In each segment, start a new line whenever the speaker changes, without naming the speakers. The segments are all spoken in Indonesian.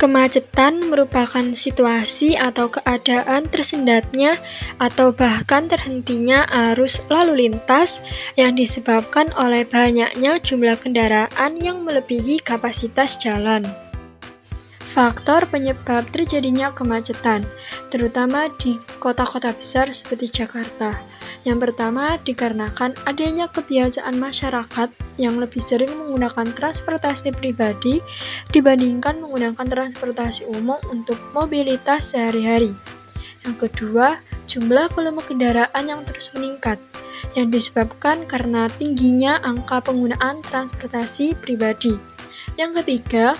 Kemacetan merupakan situasi atau keadaan tersendatnya atau bahkan terhentinya arus lalu lintas yang disebabkan oleh banyaknya jumlah kendaraan yang melebihi kapasitas jalan. Faktor penyebab terjadinya kemacetan, terutama di kota-kota besar seperti Jakarta. Yang pertama, dikarenakan adanya kebiasaan masyarakat yang lebih sering menggunakan transportasi pribadi dibandingkan menggunakan transportasi umum untuk mobilitas sehari-hari. Yang kedua, jumlah volume kendaraan yang terus meningkat, yang disebabkan karena tingginya angka penggunaan transportasi pribadi. Yang ketiga,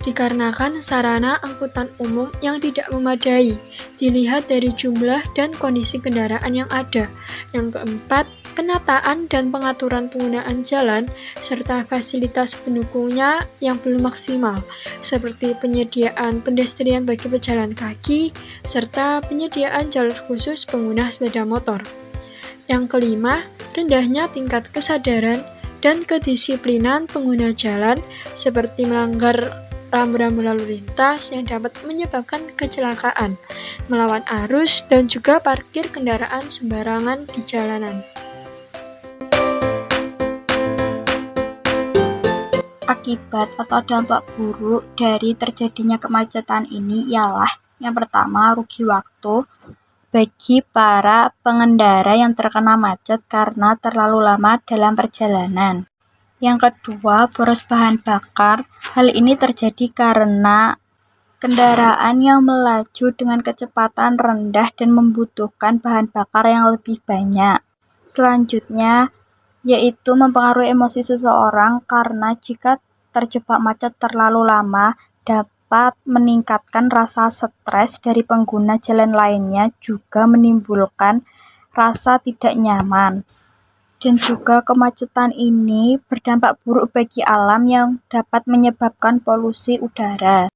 dikarenakan sarana angkutan umum yang tidak memadai, dilihat dari jumlah dan kondisi kendaraan yang ada. Yang keempat, penataan dan pengaturan penggunaan jalan, serta fasilitas pendukungnya yang belum maksimal, seperti penyediaan pedestrian bagi pejalan kaki, serta penyediaan jalur khusus pengguna sepeda motor. Yang kelima, rendahnya tingkat kesadaran dan kedisiplinan pengguna jalan, seperti melanggar rambu-rambu lalu lintas yang dapat menyebabkan kecelakaan, melawan arus, dan juga parkir kendaraan sembarangan di jalanan.
Akibat atau dampak buruk dari terjadinya kemacetan ini ialah yang pertama, rugi waktu bagi para pengendara yang terkena macet karena terlalu lama dalam perjalanan. Yang kedua, boros bahan bakar. Hal ini terjadi karena kendaraan yang melaju dengan kecepatan rendah dan membutuhkan bahan bakar yang lebih banyak. Selanjutnya, yaitu mempengaruhi emosi seseorang karena jika terjebak macet terlalu lama dapat meningkatkan rasa stres dari pengguna jalan lainnya, juga menimbulkan rasa tidak nyaman. Dan juga kemacetan ini berdampak buruk bagi alam yang dapat menyebabkan polusi udara.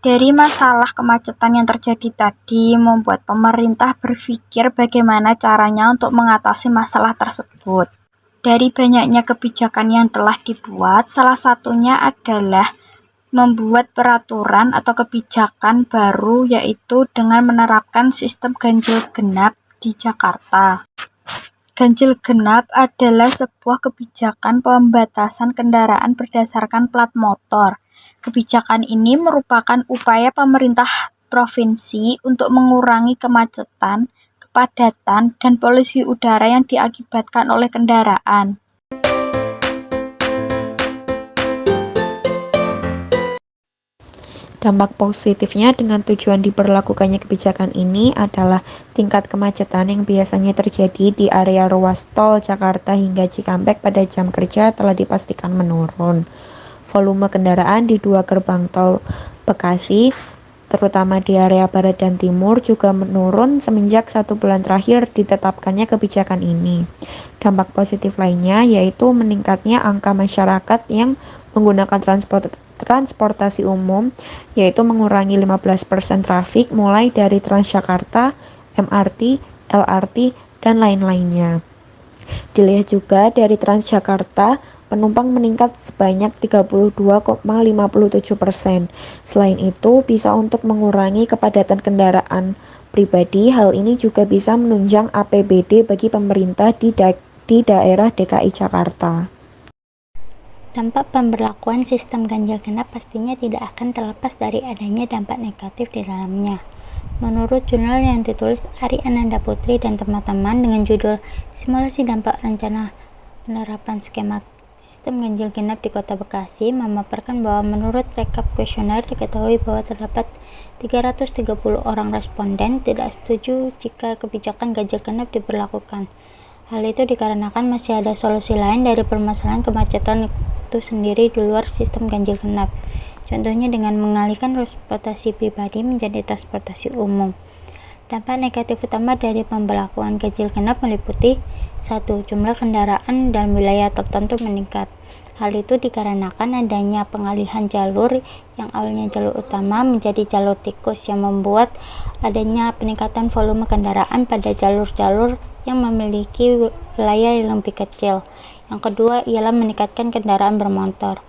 Dari masalah kemacetan yang terjadi tadi membuat pemerintah berpikir bagaimana caranya untuk mengatasi masalah tersebut. Dari banyaknya kebijakan yang telah dibuat, salah satunya adalah membuat peraturan atau kebijakan baru, yaitu dengan menerapkan sistem ganjil genap di Jakarta. Ganjil genap adalah sebuah kebijakan pembatasan kendaraan berdasarkan plat motor. Kebijakan ini merupakan upaya pemerintah provinsi untuk mengurangi kemacetan, kepadatan, dan polusi udara yang diakibatkan oleh kendaraan.
Dampak positifnya dengan tujuan diberlakukannya kebijakan ini adalah tingkat kemacetan yang biasanya terjadi di area ruas tol Jakarta hingga Cikampek pada jam kerja telah dipastikan menurun. Volume kendaraan di dua gerbang tol Bekasi, terutama di area barat dan timur, juga menurun semenjak 1 bulan terakhir ditetapkannya kebijakan ini. Dampak positif lainnya yaitu meningkatnya angka masyarakat yang menggunakan transportasi umum, yaitu mengurangi 15% trafik mulai dari Transjakarta, MRT, LRT, dan lain-lainnya. Dilihat juga dari Transjakarta, penumpang meningkat sebanyak 32,57%. Selain itu, bisa untuk mengurangi kepadatan kendaraan pribadi. Hal ini juga bisa menunjang APBD bagi pemerintah di daerah DKI Jakarta.
Dampak pemberlakuan sistem ganjil genap pastinya tidak akan terlepas dari adanya dampak negatif di dalamnya. Menurut jurnal yang ditulis Ari Ananda Putri dan teman-teman dengan judul Simulasi Dampak Rencana Penerapan Skema Sistem Ganjil Genap di Kota Bekasi, memaparkan bahwa menurut rekap kuesioner diketahui bahwa terdapat 330 orang responden tidak setuju jika kebijakan ganjil genap diberlakukan. Hal itu dikarenakan masih ada solusi lain dari permasalahan kemacetan itu sendiri di luar sistem ganjil genap. Contohnya dengan mengalihkan transportasi pribadi menjadi transportasi umum. Dampak negatif utama dari pemberlakuan ganjil genap meliputi 1. Jumlah kendaraan dalam wilayah tertentu meningkat. Hal itu dikarenakan adanya pengalihan jalur yang awalnya jalur utama menjadi jalur tikus yang membuat adanya peningkatan volume kendaraan pada jalur-jalur yang memiliki wilayah yang lebih kecil. Yang kedua ialah meningkatkan kendaraan bermotor.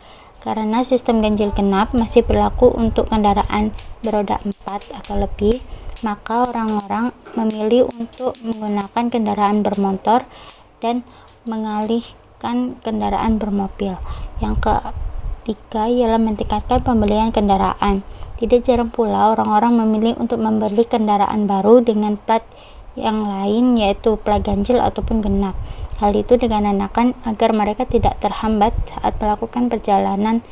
Karena sistem ganjil genap masih berlaku untuk kendaraan beroda 4 atau lebih, maka orang-orang memilih untuk menggunakan kendaraan bermotor dan mengalihkan kendaraan bermobil. Yang ketiga ialah meningkatkan pembelian kendaraan. Tidak jarang pula orang-orang memilih untuk membeli kendaraan baru dengan plat yang lain, yaitu plat ganjil ataupun genap. Hal itu dikarenakan agar mereka tidak terhambat saat melakukan perjalanan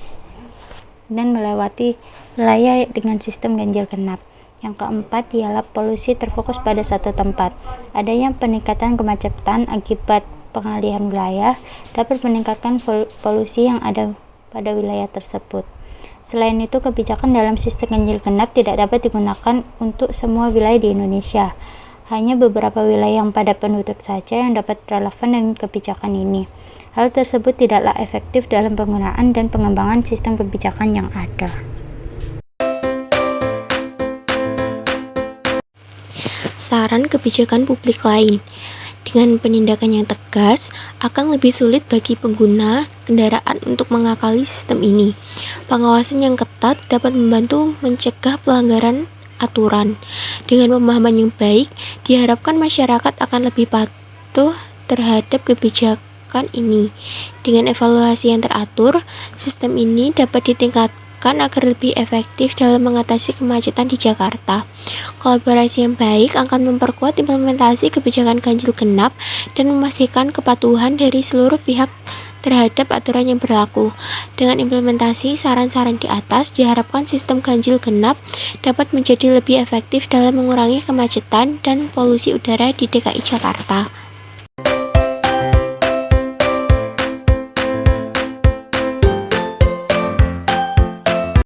dan melewati wilayah dengan sistem ganjil genap. Yang keempat ialah polusi terfokus pada satu tempat. Adanya peningkatan kemacetan akibat pengalihan wilayah dapat meningkatkan polusi yang ada pada wilayah tersebut. Selain itu, kebijakan dalam sistem ganjil genap tidak dapat digunakan untuk semua wilayah di Indonesia. Hanya beberapa wilayah yang padat penduduk saja yang dapat relevan dengan kebijakan ini. Hal tersebut tidaklah efektif dalam penggunaan dan pengembangan sistem kebijakan yang ada.
Saran kebijakan publik lain. Dengan penindakan yang tegas, akan lebih sulit bagi pengguna kendaraan untuk mengakali sistem ini. Pengawasan yang ketat dapat membantu mencegah pelanggaran aturan. Dengan pemahaman yang baik, diharapkan masyarakat akan lebih patuh terhadap kebijakan ini. Dengan evaluasi yang teratur, sistem ini dapat ditingkatkan agar lebih efektif dalam mengatasi kemacetan di Jakarta. Kolaborasi yang baik akan memperkuat implementasi kebijakan ganjil genap dan memastikan kepatuhan dari seluruh pihak terhadap aturan yang berlaku. Dengan implementasi saran-saran di atas, diharapkan sistem ganjil genap dapat menjadi lebih efektif dalam mengurangi kemacetan dan polusi udara di DKI Jakarta.